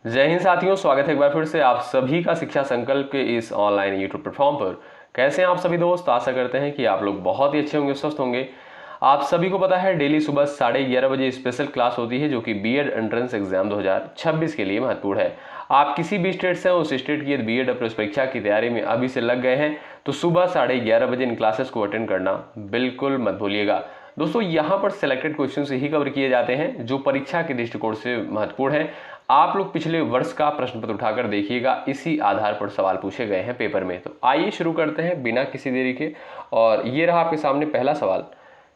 जय हिंद साथियों, स्वागत है एक बार फिर से आप सभी का शिक्षा संकल्प के इस ऑनलाइन यूट्यूब प्लेटफॉर्म पर। कैसे हैं आप सभी दोस्त? आशा करते हैं कि आप लोग बहुत ही अच्छे होंगे, स्वस्थ होंगे। आप सभी को पता है डेली सुबह 11:30 बजे स्पेशल क्लास होती है जो कि बीएड एंट्रेंस एग्जाम 2026 के लिए महत्वपूर्ण है। आप किसी भी स्टेट से हैं, उस स्टेट की बीएड प्रवेश परीक्षा की तैयारी में अभी से लग गए हैं तो सुबह 11:30 बजे इन क्लासेस को अटेंड करना बिल्कुल मत भूलिएगा। दोस्तों यहाँ पर सिलेक्टेड क्वेश्चन ही कवर किए जाते हैं जो परीक्षा के दृष्टिकोण से महत्वपूर्ण है। आप लोग पिछले वर्ष का प्रश्न पत्र उठाकर देखिएगा, इसी आधार पर सवाल पूछे गए हैं पेपर में। तो आइए शुरू करते हैं बिना किसी देरी के। और ये रहा आपके सामने पहला सवाल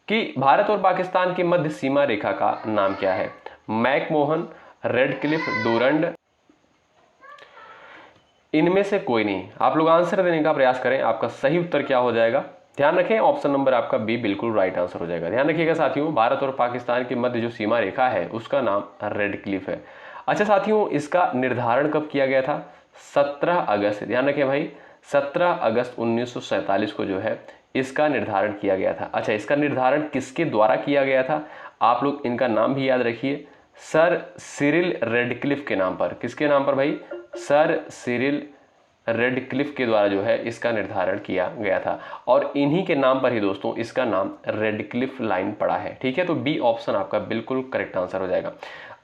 कि भारत और पाकिस्तान की मध्य सीमा रेखा का नाम क्या है? मैकमोहन, रेड क्लिफ, डूरंड, इनमें से कोई नहीं। आप लोग आंसर देने का प्रयास करें, आपका सही उत्तर क्या हो जाएगा? ध्यान रखें, ऑप्शन नंबर आपका बी बिल्कुल राइट आंसर हो जाएगा। ध्यान रखिएगा साथियों, भारत और पाकिस्तान के मध्य जो सीमा रेखा है उसका नाम रेड क्लिफ है। अच्छा साथियों, इसका निर्धारण कब किया गया था? 17 अगस्त, ध्यान रखें भाई, 17 अगस्त 1947 को जो है इसका निर्धारण किया गया था। अच्छा, इसका निर्धारण किसके द्वारा किया गया था? आप लोग इनका नाम भी याद रखिए, सर सिरिल रेडक्लिफ के नाम पर। किसके नाम पर भाई? सर सिरिल रेडक्लिफ के द्वारा जो है इसका निर्धारण किया गया था और इन्हीं के नाम पर ही दोस्तों इसका नाम रेडक्लिफ लाइन पड़ा है। ठीक है, तो बी ऑप्शन आपका बिल्कुल करेक्ट आंसर हो जाएगा।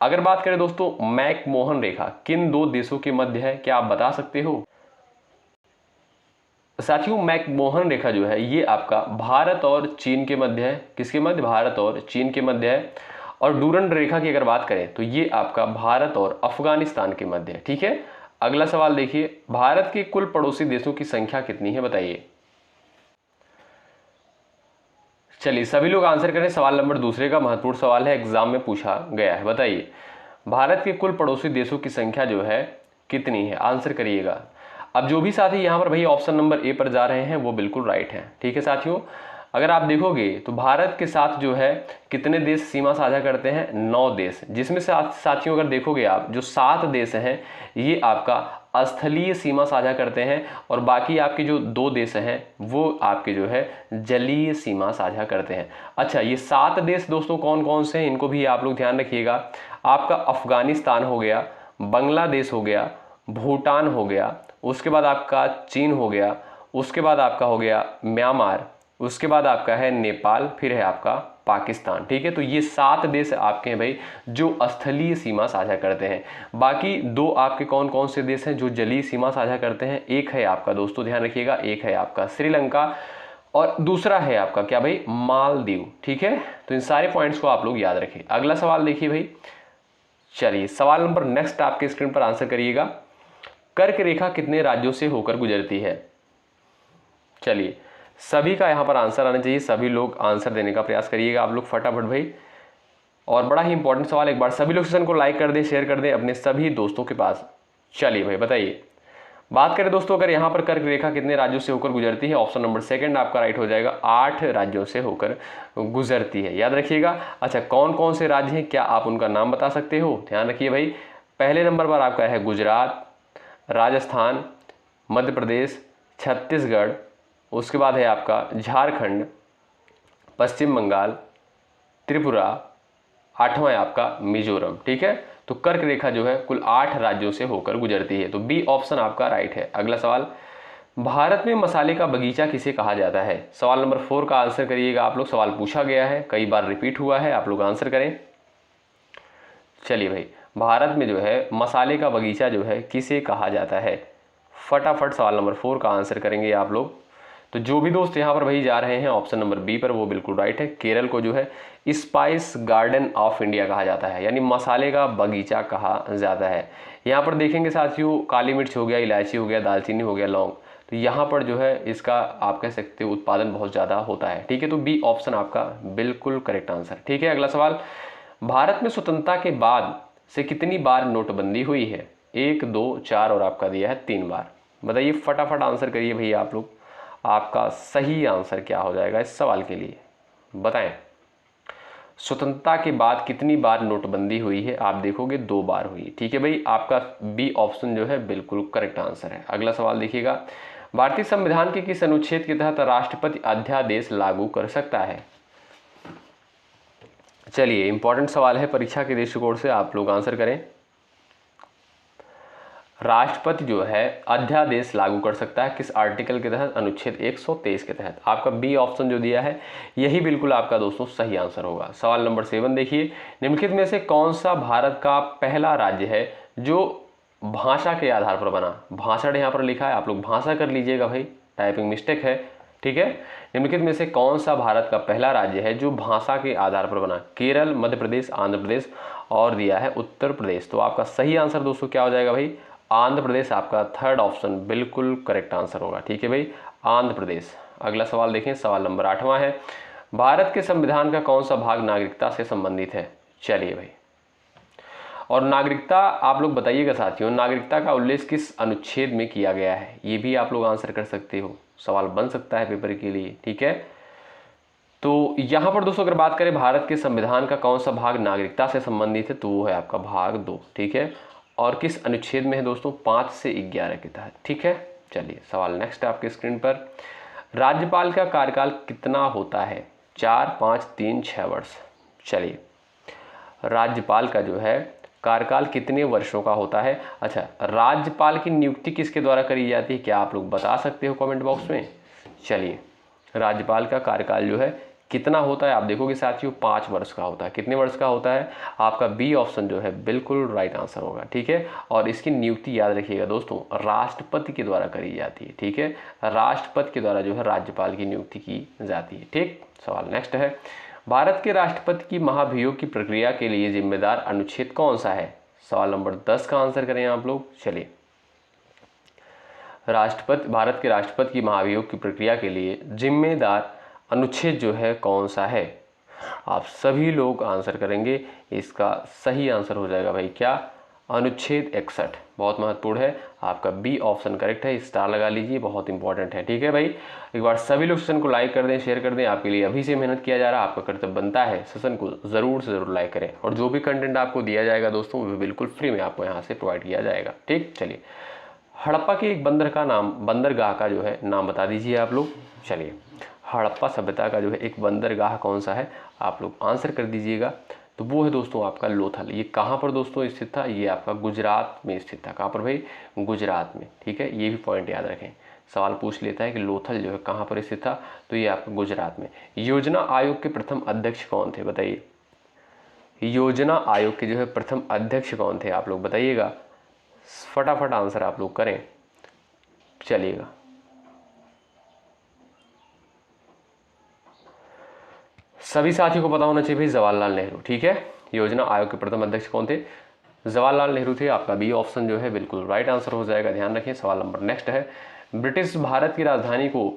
अगर बात करें दोस्तों मैकमोहन रेखा किन दो देशों के मध्य है, क्या आप बता सकते हो? साथियों मैकमोहन रेखा जो है ये आपका भारत और चीन के मध्य है। किसके मध्य? भारत और चीन के मध्य है। और डूरंड रेखा की अगर बात करें तो ये आपका भारत और अफगानिस्तान के मध्य है। ठीक है, अगला सवाल देखिए, भारत के कुल पड़ोसी देशों की संख्या कितनी है बताइए। चलिए सभी लोग आंसर करें। सवाल नंबर दूसरे का महत्वपूर्ण सवाल है, एग्जाम में पूछा गया है। बताइए भारत के कुल पड़ोसी देशों की संख्या जो है कितनी है? आंसर करिएगा। अब जो भी साथी यहाँ पर भाई ऑप्शन नंबर ए पर जा रहे हैं वो बिल्कुल राइट है। ठीक है साथियों, अगर आप देखोगे तो भारत के साथ जो है कितने देश सीमा साझा करते हैं? 9 देश, जिसमें साथियों अगर देखोगे आप जो 7 देश हैं ये आपका स्थलीय सीमा साझा करते हैं और बाकी आपके जो 2 देश हैं वो आपके जो है जलीय सीमा साझा करते हैं। अच्छा, ये 7 देश दोस्तों कौन कौन से हैं इनको भी आप लोग ध्यान रखिएगा। आपका अफगानिस्तान हो गया, बांग्लादेश हो गया, भूटान हो गया, उसके बाद आपका चीन हो गया, उसके बाद आपका हो गया म्यांमार, उसके बाद आपका है नेपाल, फिर है आपका पाकिस्तान। ठीक है, तो ये 7 देश आपके हैं भाई जो स्थलीय सीमा साझा करते हैं। बाकी 2 आपके कौन कौन से देश हैं जो जलीय सीमा साझा करते हैं? एक है आपका दोस्तों ध्यान रखिएगा, एक है आपका श्रीलंका और दूसरा है आपका क्या भाई? मालदीव। ठीक है, तो इन सारे पॉइंट्स को आप लोग याद रखें। अगला सवाल देखिए भाई, चलिए सवाल नंबर नेक्स्ट आपके स्क्रीन पर आंसर करिएगा। कर्क रेखा कितने राज्यों से होकर गुजरती है? चलिए सभी का यहाँ पर आंसर आना चाहिए, सभी लोग आंसर देने का प्रयास करिएगा आप लोग फटाफट भाई। और बड़ा ही इंपॉर्टेंट सवाल, एक बार सभी लोग सेशन को लाइक कर दें, शेयर कर दें अपने सभी दोस्तों के पास। चलिए भाई बताइए, बात करें दोस्तों अगर यहाँ पर कर्क रेखा कितने राज्यों से होकर गुजरती है? ऑप्शन नंबर सेकंड आपका राइट हो जाएगा, 8 राज्यों से होकर गुजरती है, याद रखिएगा। अच्छा, कौन कौन से राज्य हैं, क्या आप उनका नाम बता सकते हो? ध्यान रखिए भाई, पहले नंबर पर आपका है गुजरात, राजस्थान, मध्य प्रदेश, छत्तीसगढ़, उसके बाद है आपका झारखंड, पश्चिम बंगाल, त्रिपुरा, 8वां है आपका मिजोरम। ठीक है, तो कर्क रेखा जो है कुल 8 राज्यों से होकर गुजरती है, तो बी ऑप्शन आपका राइट है। अगला सवाल, भारत में मसाले का बगीचा किसे कहा जाता है? सवाल नंबर 4 का आंसर करिएगा आप लोग, सवाल पूछा गया है, कई बार रिपीट हुआ है, आप लोग आंसर करें। चलिए भाई, भारत में जो है मसाले का बगीचा जो है किसे कहा जाता है? फटाफट सवाल नंबर 4 का आंसर करेंगे आप लोग। तो जो भी दोस्त यहाँ पर भाई जा रहे हैं ऑप्शन नंबर बी पर वो बिल्कुल राइट है। केरल को जो है स्पाइस गार्डन ऑफ इंडिया कहा जाता है, यानी मसाले का बगीचा कहा जाता है। यहाँ पर देखेंगे साथियों, काली मिर्च हो गया, इलायची हो गया, दालचीनी हो गया, लौंग, तो यहाँ पर जो है इसका आप कह सकते हो उत्पादन बहुत ज़्यादा होता है। ठीक है, तो बी ऑप्शन आपका बिल्कुल करेक्ट आंसर। ठीक है, अगला सवाल, भारत में स्वतंत्रता के बाद से कितनी बार नोटबंदी हुई है? 1, 2, 4 और आपका दिया है 3 बार। बताइए फटाफट आंसर करिए भैया आप लोग, आपका सही आंसर क्या हो जाएगा इस सवाल के लिए बताएं। स्वतंत्रता के बाद कितनी बार नोटबंदी हुई है? आप देखोगे 2 बार हुई। ठीक है भाई, आपका बी ऑप्शन जो है बिल्कुल करेक्ट आंसर है। अगला सवाल देखिएगा, भारतीय संविधान के किस अनुच्छेद के तहत राष्ट्रपति अध्यादेश लागू कर सकता है? चलिए इंपॉर्टेंट सवाल है, परीक्षा के दृष्टिकोण से आप लोग आंसर करें। राष्ट्रपति जो है अध्यादेश लागू कर सकता है किस आर्टिकल के तहत? अनुच्छेद 123 के तहत। आपका बी ऑप्शन जो दिया है यही बिल्कुल आपका दोस्तों सही आंसर होगा। सवाल नंबर 7 देखिए, निम्नलिखित में से कौन सा भारत का पहला राज्य है जो भाषा के आधार पर बना? भाषण यहाँ पर लिखा है, आप लोग भाषा कर लीजिएगा भाई, टाइपिंग मिस्टेक है, ठीक है। निम्नलिखित में से कौन सा भारत का पहला राज्य है जो भाषा के आधार पर बना? केरल, मध्य प्रदेश, आंध्र प्रदेश और दिया है उत्तर प्रदेश। तो आपका सही आंसर दोस्तों क्या हो जाएगा भाई? आंध्र प्रदेश। आपका थर्ड ऑप्शन बिल्कुल करेक्ट आंसर होगा, ठीक है भाई, आंध्र प्रदेश। अगला सवाल देखें, सवाल नंबर 8वां है, भारत के संविधान का कौन सा भाग नागरिकता से संबंधित है? चलिए भाई, और नागरिकता आप लोग बताइएगा साथियों, नागरिकता का उल्लेख किस अनुच्छेद में किया गया है? ये भी आप लोग आंसर कर सकते हो, सवाल बन सकता है पेपर के लिए, ठीक है। तो यहाँ पर दोस्तों अगर बात करें भारत के संविधान का कौन सा भाग नागरिकता से संबंधित है, तो वो है आपका भाग 2, ठीक है। और किस अनुच्छेद में है दोस्तों? 5 से 11 के तहत, ठीक है। चलिए सवाल नेक्स्ट है आपके स्क्रीन पर, राज्यपाल का कार्यकाल कितना होता है? 4, 5, 3, 6 वर्ष। चलिए, राज्यपाल का जो है कार्यकाल कितने वर्षों का होता है? अच्छा, राज्यपाल की नियुक्ति किसके द्वारा करी जाती है, क्या आप लोग बता सकते हो कमेंट बॉक्स में? चलिए, राज्यपाल का कार्यकाल जो है कितना होता है? आप देखोगे साथियों 5 वर्ष का होता है। कितने वर्ष का होता है? आपका बी ऑप्शन जो है बिल्कुल राइट आंसर होगा, ठीक है। और इसकी नियुक्ति याद रखिएगा दोस्तों, राष्ट्रपति के द्वारा करी जाती है, ठीक है। राष्ट्रपति के द्वारा जो है राज्यपाल की नियुक्ति की जाती है, ठीक। सवाल नेक्स्ट है, भारत के राष्ट्रपति की महाभियोग की प्रक्रिया के लिए जिम्मेदार अनुच्छेद कौन सा है? सवाल नंबर 10 का आंसर करें आप लोग। चलिए, भारत के राष्ट्रपति की महाभियोग की प्रक्रिया के लिए जिम्मेदार अनुच्छेद जो है कौन सा है? आप सभी लोग आंसर करेंगे, इसका सही आंसर हो जाएगा भाई क्या? अनुच्छेद 61। बहुत महत्वपूर्ण है, आपका बी ऑप्शन करेक्ट है, स्टार लगा लीजिए, बहुत इंपॉर्टेंट है, ठीक है भाई। एक बार सभी लोग सेशन को लाइक कर दें, शेयर कर दें, आपके लिए अभी से मेहनत किया जा रहा है, आपका कर्तव्य बनता है सेशन को ज़रूर से ज़रूर लाइक करें। और जो भी कंटेंट आपको दिया जाएगा दोस्तों वो बिल्कुल फ्री में आपको यहाँ से प्रोवाइड किया जाएगा, ठीक। चलिए, हड़प्पा के एक बंदरगाह का जो है नाम बता दीजिए आप लोग। चलिए, हड़प्पा सभ्यता का जो है एक बंदरगाह कौन सा है? आप लोग आंसर कर दीजिएगा। तो वो है दोस्तों आपका लोथल। ये कहाँ पर दोस्तों स्थित था? ये आपका गुजरात में स्थित था। कहाँ पर भाई? गुजरात में, ठीक है। ये भी पॉइंट याद रखें, सवाल पूछ लेता है कि लोथल जो है कहाँ पर स्थित था, तो ये आपका गुजरात में। योजना आयोग के प्रथम अध्यक्ष कौन थे बताइए? योजना आयोग के जो है प्रथम अध्यक्ष कौन थे? आप लोग बताइएगा, फटाफट आंसर आप लोग करें, चलिएगा। सभी साथियों को पता होना चाहिए भाई, जवाहरलाल नेहरू, ठीक है। योजना आयोग के प्रथम अध्यक्ष कौन थे? जवाहरलाल नेहरू थे। आपका बी ऑप्शन जो है बिल्कुल राइट आंसर हो जाएगा, ध्यान रखें। सवाल नंबर नेक्स्ट है, ब्रिटिश भारत की राजधानी को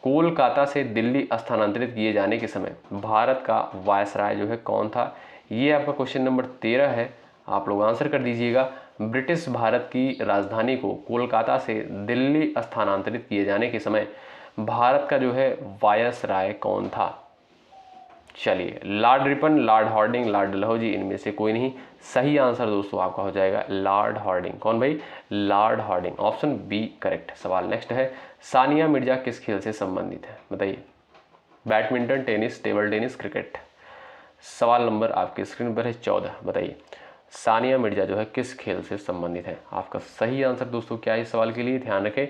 कोलकाता से दिल्ली स्थानांतरित किए जाने के समय भारत का वायसराय जो है कौन था? ये आपका क्वेश्चन नंबर 13 है, आप लोग आंसर कर दीजिएगा। ब्रिटिश भारत की राजधानी को कोलकाता से दिल्ली स्थानांतरित किए जाने के समय भारत का जो है वायसराय कौन था? चलिए, Lord Ripon, Lord Harding, Lord Dalhousie, इनमें से कोई नहीं। सही आंसर दोस्तों आपका हो जाएगा लॉर्ड हॉर्डिंग। कौन भाई? Lord Hardinge, option B correct. सवाल नेक्स्ट है, सानिया मिर्जा किस खेल से संबंधित है बताइए? Badminton, tennis, table tennis, cricket. सवाल नंबर आपके स्क्रीन पर है 14, बताइए सानिया मिर्जा जो है किस खेल से संबंधित है? आपका सही आंसर दोस्तों क्या है इस सवाल के लिए? ध्यान रखें,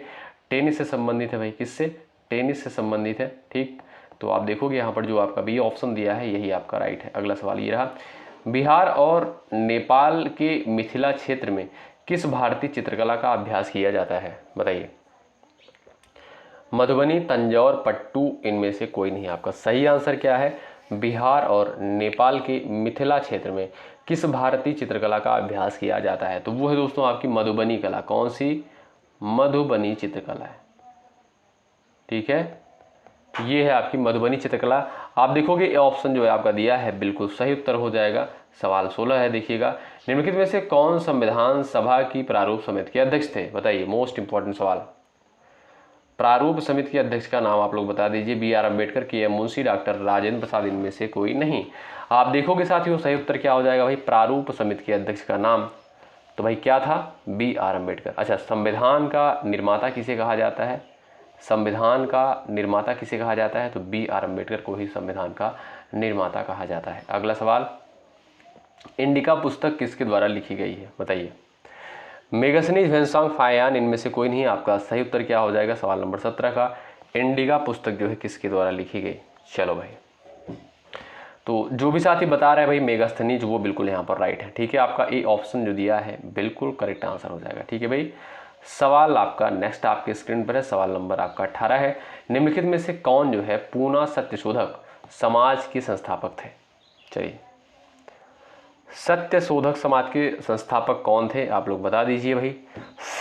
टेनिस से संबंधित है भाई। किससे? टेनिस से संबंधित है, ठीक। तो आप देखोगे यहाँ पर जो आपका बी ऑप्शन दिया है यही आपका राइट है। अगला सवाल ये रहा, बिहार और नेपाल के मिथिला क्षेत्र में किस भारतीय चित्रकला का अभ्यास किया जाता है बताइए? मधुबनी, तंजौर, पट्टू, इनमें से कोई नहीं। आपका सही आंसर क्या है? बिहार और नेपाल के मिथिला क्षेत्र में किस भारतीय चित्रकला का अभ्यास किया जाता है? तो वो है दोस्तों आपकी मधुबनी कला। कौन सी? मधुबनी चित्रकला है, ठीक है। ये है आपकी मधुबनी चित्रकला। आप देखोगे ऑप्शन जो है आपका दिया है बिल्कुल सही उत्तर हो जाएगा। सवाल 16 है, देखिएगा, निम्नलिखित में से कौन संविधान सभा की प्रारूप समिति के अध्यक्ष थे बताइए? मोस्ट इंपॉर्टेंट सवाल, प्रारूप समिति के अध्यक्ष का नाम आप लोग बता दीजिए। बी आर अम्बेडकर, के एम मुंशी, डॉक्टर राजेंद्र प्रसाद, इनमें से कोई नहीं। आप देखोगे साथियों सही उत्तर क्या हो जाएगा भाई? प्रारूप समिति के अध्यक्ष का नाम तो भाई क्या था? B R Ambedkar. अच्छा, संविधान का निर्माता किसे कहा जाता है? संविधान का निर्माता किसे कहा जाता है? तो बी आर अम्बेडकर को ही संविधान का निर्माता कहा जाता है। अगला सवाल, इंडिका पुस्तक किसके द्वारा लिखी गई है बताइए? मेगास्थनीज, वेन्सोंग, फायान, इनमें से कोई नहीं। आपका सही उत्तर क्या हो जाएगा सवाल नंबर 17 का, इंडिका पुस्तक जो है किसके द्वारा लिखी गई। चलो भाई, तो जो भी साथी बता रहे हैं भाई मेगास्थनीज, वो बिल्कुल यहाँ पर राइट है। ठीक है, आपका ए ऑप्शन जो दिया है बिल्कुल करेक्ट आंसर हो जाएगा। ठीक है भाई, सवाल आपका नेक्स्ट आपके स्क्रीन पर है, सवाल नंबर आपका 18 है। निम्नलिखित में से कौन जो है पूना सत्यशोधक समाज के संस्थापक थे। चलिए, सत्य शोधक समाज के संस्थापक कौन थे आप लोग बता दीजिए भाई,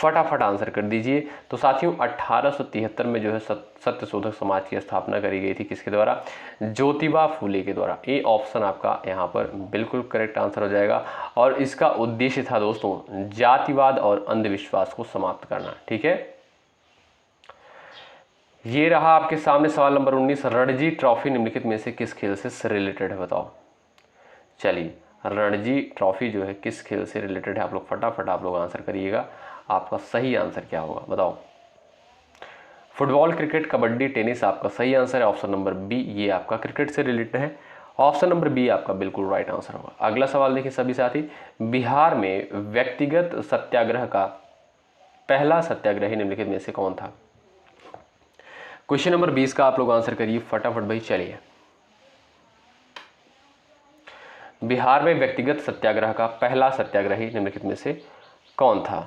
फटाफट आंसर कर दीजिए। तो साथियों 1873 में जो है सत्य शोधक समाज की स्थापना करी गई थी, किसके द्वारा, ज्योतिबा फूले के द्वारा। ए ऑप्शन आपका यहाँ पर बिल्कुल करेक्ट आंसर हो जाएगा। और इसका उद्देश्य था दोस्तों जातिवाद और अंधविश्वास को समाप्त करना। ठीक है, ये रहा आपके सामने सवाल नंबर 19। रणजी ट्रॉफी निम्नलिखित में से किस खेल से रिलेटेड है बताओ। चलिए, रणजी ट्रॉफी जो है किस खेल से रिलेटेड है, आप लोग फटाफट आप लोग आंसर करिएगा। आपका सही आंसर क्या होगा बताओ। फुटबॉल, क्रिकेट, कबड्डी, टेनिस आपका सही आंसर है। ऑप्शन नंबर बी, ये आपका क्रिकेट से रिलेटेड है। ऑप्शन नंबर बी आपका बिल्कुल राइट आंसर होगा। अगला सवाल देखिए सभी साथी, बिहार में व्यक्तिगत सत्याग्रह का पहला सत्याग्रही निम्नलिखित में से कौन था। क्वेश्चन नंबर 20 का आप लोग आंसर करिए फटाफट भाई। चलिए, बिहार में व्यक्तिगत सत्याग्रह का पहला सत्याग्रही निम्नलिखित में से कौन था।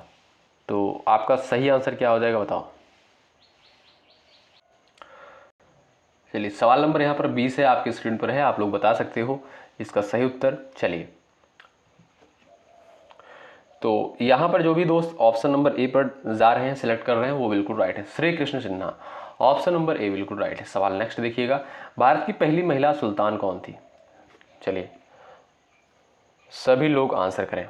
तो आपका सही आंसर क्या हो जाएगा बताओ। चलिए, सवाल नंबर यहाँ पर 20 है, आपकी स्क्रीन पर है, आप लोग बता सकते हो इसका सही उत्तर। चलिए, तो यहाँ पर जो भी दोस्त ऑप्शन नंबर ए पर जा रहे हैं, सिलेक्ट कर रहे हैं, वो बिल्कुल राइट है। Shri Krishna Sinha, option number A बिल्कुल राइट है। सवाल नेक्स्ट देखिएगा, भारत की पहली महिला सुल्तान कौन थी। चलिए, सभी लोग आंसर करें।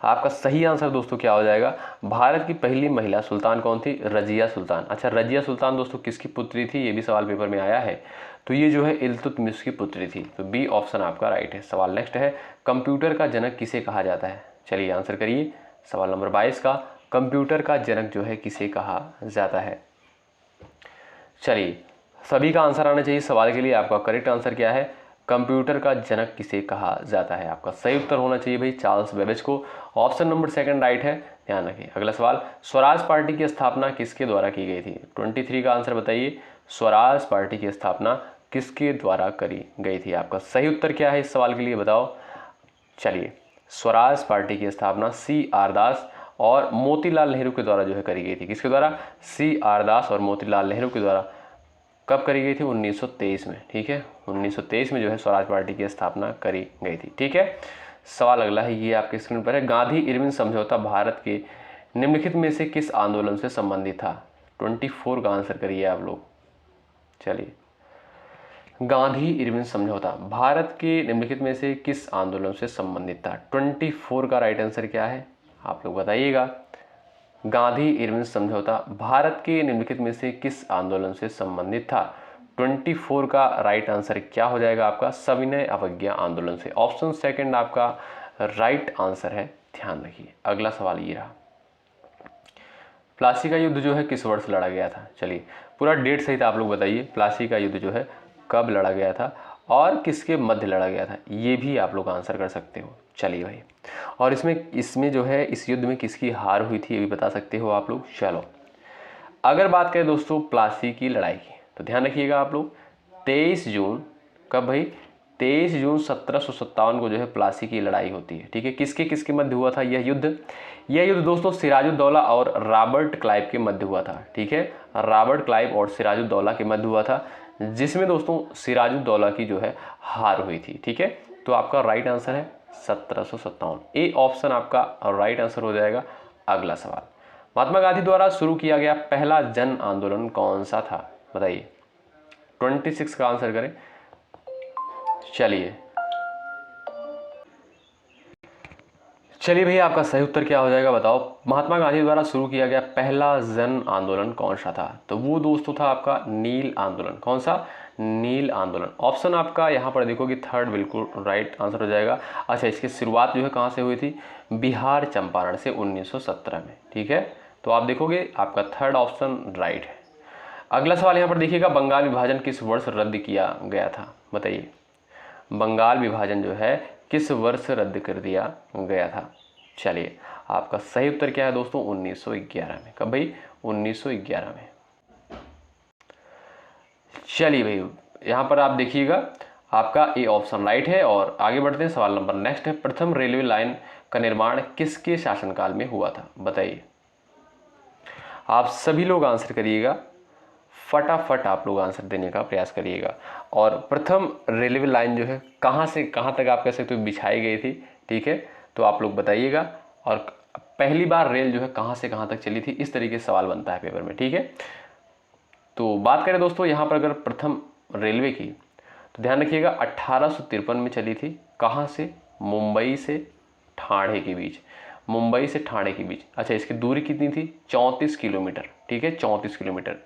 आपका सही आंसर दोस्तों क्या हो जाएगा, भारत की पहली महिला सुल्तान कौन थी, रजिया सुल्तान। अच्छा, रजिया सुल्तान दोस्तों किसकी पुत्री थी, ये भी सवाल पेपर में आया है। तो ये जो है इल्तुतमिश की पुत्री थी। तो बी ऑप्शन आपका राइट है। सवाल नेक्स्ट है, कंप्यूटर का जनक किसे कहा जाता है। चलिए आंसर करिए। सवाल नंबर 22 का, कंप्यूटर का जनक जो है किसे कहा जाता है। चलिए, सभी का आंसर आना चाहिए सवाल के लिए। आपका करेक्ट आंसर क्या है, कंप्यूटर का जनक किसे कहा जाता है। आपका सही उत्तर होना चाहिए भाई चार्ल्स बेबेज को। ऑप्शन नंबर सेकंड राइट है, ध्यान रखिए। अगला सवाल, स्वराज पार्टी की स्थापना किसके द्वारा की गई थी। 23 का आंसर बताइए, स्वराज पार्टी की स्थापना किसके द्वारा करी गई थी। आपका सही उत्तर क्या है इस सवाल के लिए बताओ। चलिए, स्वराज पार्टी की स्थापना CR दास और मोतीलाल नेहरू के द्वारा जो है करी गई थी। किसके द्वारा, CR दास और मोतीलाल नेहरू के द्वारा कब करी गई थी, 1923 में। ठीक है, 1923 में जो है स्वराज पार्टी की स्थापना करी गई थी। ठीक है, सवाल अगला है, ये आपके स्क्रीन पर है, गांधी इरविन समझौता भारत के निम्नलिखित में से किस आंदोलन से संबंधित था। 24 का आंसर करिए आप लोग। चलिए, गांधी इरविन समझौता भारत के निम्नलिखित में से किस आंदोलन से संबंधित था। 24 का राइट आंसर क्या है आप लोग बताइएगा। गांधी इरविन समझौता भारत के निम्नलिखित में से किस आंदोलन से संबंधित था। 24 का राइट आंसर क्या हो जाएगा आपका, सविनय अवज्ञा आंदोलन से। ऑप्शन सेकंड आपका राइट आंसर है, ध्यान रखिए। अगला सवाल ये रहा, प्लासी का युद्ध जो है किस वर्ष लड़ा गया था। चलिए, पूरा डेट सहित आप लोग बताइए, प्लासी का युद्ध जो है कब लड़ा गया था और किसके मध्य लड़ा गया था, ये भी आप लोग आंसर कर सकते हो। चलिए भाई, और इसमें जो है इस युद्ध में किसकी हार हुई थी ये भी बता सकते हो आप लोग। चलो, अगर बात करें दोस्तों प्लासी की लड़ाई की, तो ध्यान रखिएगा आप लोग 23 जून, कब भाई, 23 जून 1757 को जो है प्लासी की लड़ाई होती है। ठीक है, किसके किसके मध्य हुआ था यह युद्ध। यह युद्ध दोस्तों सिराजुद्दौला और रॉबर्ट क्लाइव के मध्य हुआ था। ठीक है, रॉबर्ट क्लाइव और सिराजुद्दौला के मध्य हुआ था, जिसमें दोस्तों सिराजुद्दौला की जो है हार हुई थी। ठीक है, तो आपका राइट आंसर है 1757। ए ऑप्शन आपका राइट आंसर हो जाएगा। अगला सवाल, महात्मा गांधी द्वारा शुरू किया गया पहला जन आंदोलन कौन सा था बताइए। 26 का आंसर करें। चलिए भैया, आपका सही उत्तर क्या हो जाएगा बताओ। महात्मा गांधी द्वारा शुरू किया गया पहला जन आंदोलन कौन सा था, तो वो दोस्तों था आपका नील आंदोलन। कौन सा, नील आंदोलन। ऑप्शन आपका यहाँ पर देखोगे थर्ड बिल्कुल राइट आंसर हो जाएगा। अच्छा, इसकी शुरुआत जो है कहाँ से हुई थी, बिहार चंपारण से 1917 में। ठीक है, तो आप देखोगे आपका थर्ड ऑप्शन राइट है। अगला सवाल यहाँ पर देखिएगा, बंगाल विभाजन किस वर्ष रद्द किया गया था बताइए। बंगाल विभाजन जो है किस वर्ष रद्द कर दिया गया था। चलिए आपका सही उत्तर क्या है दोस्तों, 1911 में। कब भाई, 1911 में। चलिए भाई यहाँ पर आप देखिएगा, आपका ए ऑप्शन राइट है। और आगे बढ़ते हैं, सवाल नंबर नेक्स्ट है, प्रथम रेलवे लाइन का निर्माण किसके शासनकाल में हुआ था, बताइए। आप सभी लोग आंसर करिएगा, फटाफट आप लोग आंसर देने का प्रयास करिएगा। और प्रथम रेलवे लाइन जो है कहाँ से कहाँ तक आप कह सकते हो बिछाई गई थी, ठीक है, तो आप लोग बताइएगा। और पहली बार रेल जो है कहाँ से कहाँ तक चली थी, इस तरीके से सवाल बनता है पेपर में, ठीक है। तो बात करें दोस्तों यहाँ पर अगर प्रथम रेलवे की, तो ध्यान रखिएगा 1853 में चली थी। कहाँ से, मुंबई से ठाणे के बीच, मुंबई से ठाणे के बीच। अच्छा, इसकी दूरी कितनी थी, 34 किलोमीटर, ठीक है, 34 किलोमीटर,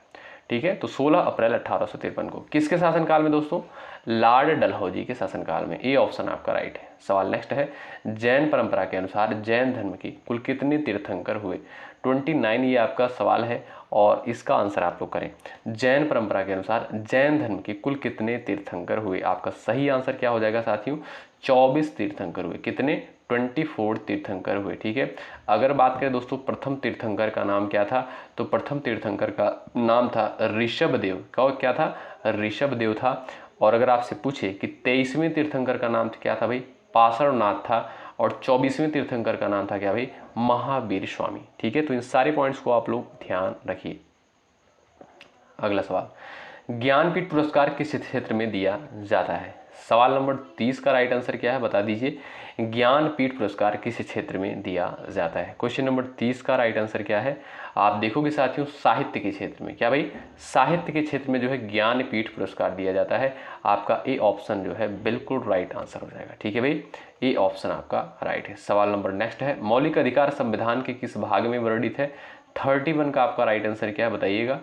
ठीक है। तो 16 अप्रैल 1853 को, किसके शासनकाल में दोस्तों, लॉर्ड डलहौजी के शासनकाल में। ये ऑप्शन आपका राइट है। सवाल नेक्स्ट है, जैन परंपरा के अनुसार जैन धर्म की कुल कितने तीर्थंकर हुए, 29 ये आपका सवाल है और इसका आंसर आप लोग करें। जैन परंपरा के अनुसार जैन धर्म के कुल कितने तीर्थंकर हुए, आपका सही आंसर क्या हो जाएगा साथियों, 24 तीर्थंकर हुए। कितने, 24 तीर्थंकर हुए, ठीक है। अगर बात करें दोस्तों प्रथम तीर्थंकर का नाम क्या था, तो प्रथम तीर्थंकर का नाम था ऋषभदेव। क्या था, ऋषभदेव था। और अगर आपसे पूछे कि 23वें तीर्थंकर का नाम क्या था भाई, पार्श्वनाथ था। और 24वें तीर्थंकर का नाम था क्या भाई, महावीर स्वामी, ठीक है। तो इन सारे पॉइंट्स को आप लोग ध्यान रखिए। अगला सवाल, ज्ञानपीठ पुरस्कार किस क्षेत्र में दिया जाता है। सवाल नंबर 30 का राइट आंसर क्या है, बता दीजिए। ज्ञानपीठ पुरस्कार किस क्षेत्र में दिया जाता है। क्वेश्चन नंबर 30 का राइट आंसर क्या है, आप देखोगे साथियों, साहित्य के क्षेत्र में। क्या भाई, साहित्य के क्षेत्र में जो है ज्ञानपीठ पुरस्कार दिया जाता है। आपका ए ऑप्शन जो है बिल्कुल राइट आंसर हो जाएगा, ठीक है भाई, ए ऑप्शन आपका राइट है। सवाल नंबर नेक्स्ट है, मौलिक अधिकार संविधान के किस भाग में वर्णित है। 31 का आपका राइट आंसर क्या है, बताइएगा।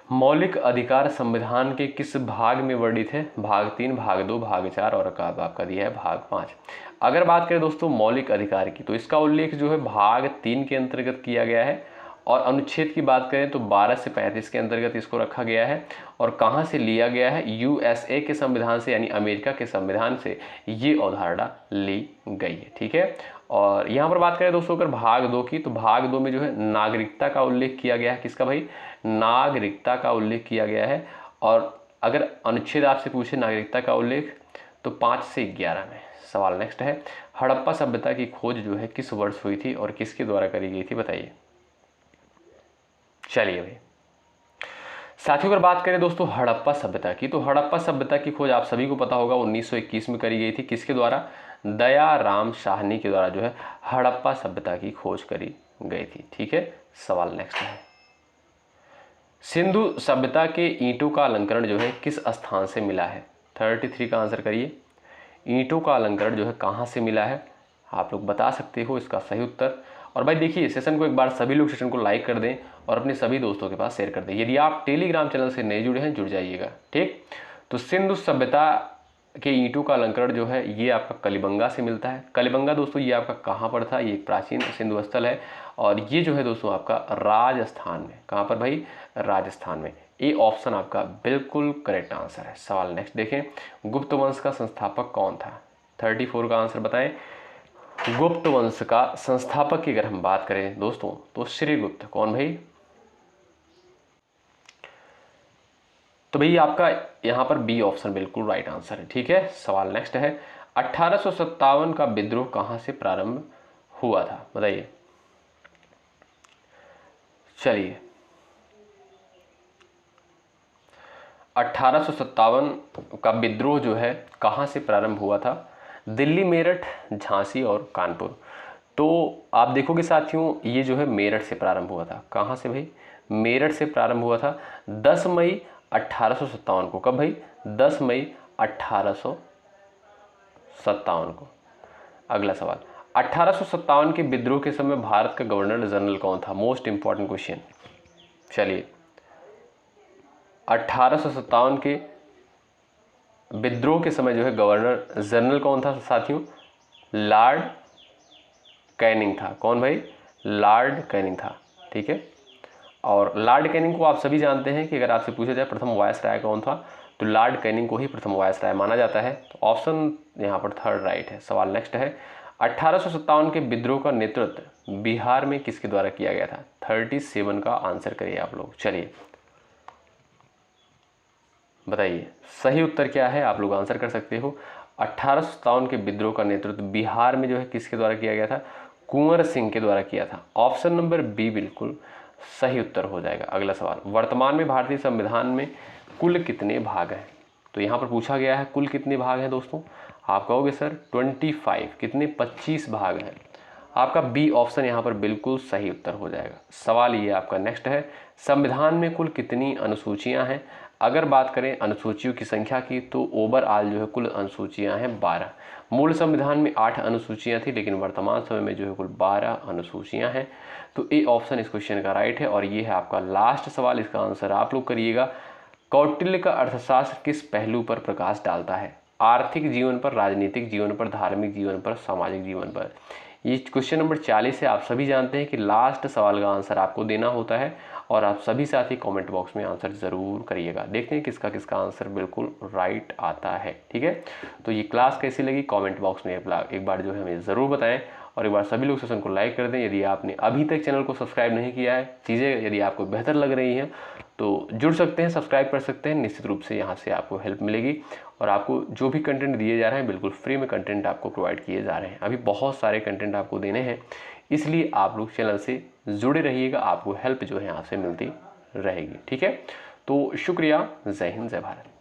मौलिक अधिकार संविधान के किस भाग में वर्णित है, भाग 3, भाग 2, भाग 4 और आपका दिया है भाग 5। अगर बात करें दोस्तों मौलिक अधिकार की, तो इसका उल्लेख जो है भाग 3 के अंतर्गत किया गया है। और अनुच्छेद की बात करें तो 12 से 35 के अंतर्गत इसको रखा गया है। और कहाँ से लिया गया है, यूएसए के संविधान से, यानी अमेरिका के संविधान से ये अवधारणा ली गई है, ठीक है। और यहाँ पर बात करें दोस्तों अगर भाग 2 की, तो भाग 2 में जो है नागरिकता का उल्लेख किया गया है। किसका भाई, नागरिकता का उल्लेख किया गया है। और अगर अनुच्छेद आपसे पूछे नागरिकता का उल्लेख, तो 5 से 11 में। सवाल नेक्स्ट है, हड़प्पा सभ्यता की खोज जो है किस वर्ष हुई थी और किसके द्वारा करी गई थी, बताइए। चलिए भाई साथियों, अगर बात करें दोस्तों हड़प्पा सभ्यता की, तो हड़प्पा सभ्यता की खोज आप सभी को पता होगा 1921 में करी गई थी। किसके द्वारा, दयाराम साहनी के द्वारा जो है हड़प्पा सभ्यता की खोज करी गई थी, ठीक है। सवाल नेक्स्ट है, सिंधु सभ्यता के ईंटों का अलंकरण जो है किस स्थान से मिला है। 33 का आंसर करिए। ईंटों का अलंकरण जो है कहाँ से मिला है, आप लोग बता सकते हो इसका सही उत्तर। और भाई देखिए, सेशन को एक बार सभी लोग सेशन को लाइक कर दें और अपने सभी दोस्तों के पास शेयर कर दें। यदि आप टेलीग्राम चैनल से नहीं जुड़े हैं, जुड़ जाइएगा, ठीक। तो सिंधु सभ्यता के ईंटों का अलंकरण जो है ये आपका कलिबंगा से मिलता है। कलिबंगा दोस्तों ये आपका कहाँ पर था, ये एक प्राचीन सिंधु स्थल है। और ये जो है दोस्तों आपका राजस्थान में, कहाँ पर भाई, राजस्थान में। ये ऑप्शन आपका बिल्कुल करेक्ट आंसर है। सवाल नेक्स्ट देखें, गुप्त वंश का संस्थापक कौन था। 34 का आंसर बताएं। गुप्त वंश का संस्थापक की अगर हम बात करें दोस्तों, तो श्रीगुप्त। कौन भाई, तो भाई आपका यहाँ पर बी ऑप्शन बिल्कुल राइट आंसर है, ठीक है। सवाल नेक्स्ट है, 1857 का विद्रोह कहाँ से प्रारंभ हुआ था, बताइए। चलिए 1857 का विद्रोह जो है कहाँ से प्रारंभ हुआ था, दिल्ली, मेरठ, झांसी और कानपुर। तो आप देखोगे साथियों ये जो है मेरठ से प्रारंभ हुआ था। कहाँ से भाई, मेरठ से प्रारंभ हुआ था 10 मई 1857 को। कब भाई, 10 मई 1857 को। अगला सवाल, 1857 के विद्रोह के समय भारत का गवर्नर जनरल कौन था, मोस्ट इंपॉर्टेंट क्वेश्चन। चलिए 1857 के विद्रोह के समय जो है गवर्नर जनरल कौन था साथियों, लॉर्ड कैनिंग था। कौन भाई, लॉर्ड कैनिंग था, ठीक है। और लॉर्ड कैनिंग को आप सभी जानते हैं कि अगर आपसे पूछा जाए प्रथम वायसराय कौन था, तो लॉर्ड कैनिंग को ही प्रथम वायसराय माना जाता है। तो ऑप्शन यहाँ पर थर्ड राइट है। सवाल नेक्स्ट है, 1857 के विद्रोह का नेतृत्व बिहार में किसके द्वारा किया गया था? 37 का आंसर करिए आप लोग। चलिए बताइए सही उत्तर क्या है, आप लोग आंसर कर सकते हो। 1857 के विद्रोह का नेतृत्व बिहार में जो है किसके द्वारा किया गया था? कुंवर सिंह के द्वारा किया था। ऑप्शन नंबर बी बिल्कुल सही उत्तर हो जाएगा। अगला सवाल, वर्तमान में भारतीय संविधान में कुल कितने भाग हैं? तो यहाँ पर पूछा गया है कुल कितने भाग हैं दोस्तों? आप कहोगे सर 25, कितने? 25 भाग हैं। आपका बी ऑप्शन यहाँ पर बिल्कुल सही उत्तर हो जाएगा। सवाल ये आपका नेक्स्ट है, संविधान में कुल कितनी अनुसूचियां हैं? अगर बात करें अनुसूचियों की संख्या की तो ओवरऑल जो है कुल अनुसूचियां हैं 12। मूल संविधान में 8 अनुसूचियां थी, लेकिन वर्तमान समय में जो है कुल 12 अनुसूचियां हैं। तो ए ऑप्शन इस क्वेश्चन का राइट है। और ये है आपका लास्ट सवाल, इसका आंसर आप लोग करिएगा। कौटिल्य का अर्थशास्त्र किस पहलू पर प्रकाश डालता है? आर्थिक जीवन पर, राजनीतिक जीवन पर, धार्मिक जीवन पर, सामाजिक जीवन पर। ये क्वेश्चन नंबर 40 है। आप सभी जानते हैं कि लास्ट सवाल का आंसर आपको देना होता है और आप सभी साथी कमेंट बॉक्स में आंसर ज़रूर करिएगा। देखते हैं किसका किसका आंसर बिल्कुल राइट आता है। ठीक है, तो ये क्लास कैसी लगी कमेंट बॉक्स में एक बार जो है हमें ज़रूर बताएं और एक बार सभी लोग सेशन को लाइक कर दें। यदि आपने अभी तक चैनल को सब्सक्राइब नहीं किया है, चीज़ें यदि आपको बेहतर लग रही हैं तो जुड़ सकते हैं, सब्सक्राइब कर सकते हैं। निश्चित रूप से यहाँ से आपको हेल्प मिलेगी और आपको जो भी कंटेंट दिए जा रहे हैं बिल्कुल फ्री में कंटेंट आपको प्रोवाइड किए जा रहे हैं। अभी बहुत सारे कंटेंट आपको देने हैं, इसलिए आप लोग चैनल से जुड़े रहिएगा, आपको हेल्प जो है यहाँ से मिलती रहेगी। ठीक है, तो शुक्रिया। जय हिंद, जय भारत।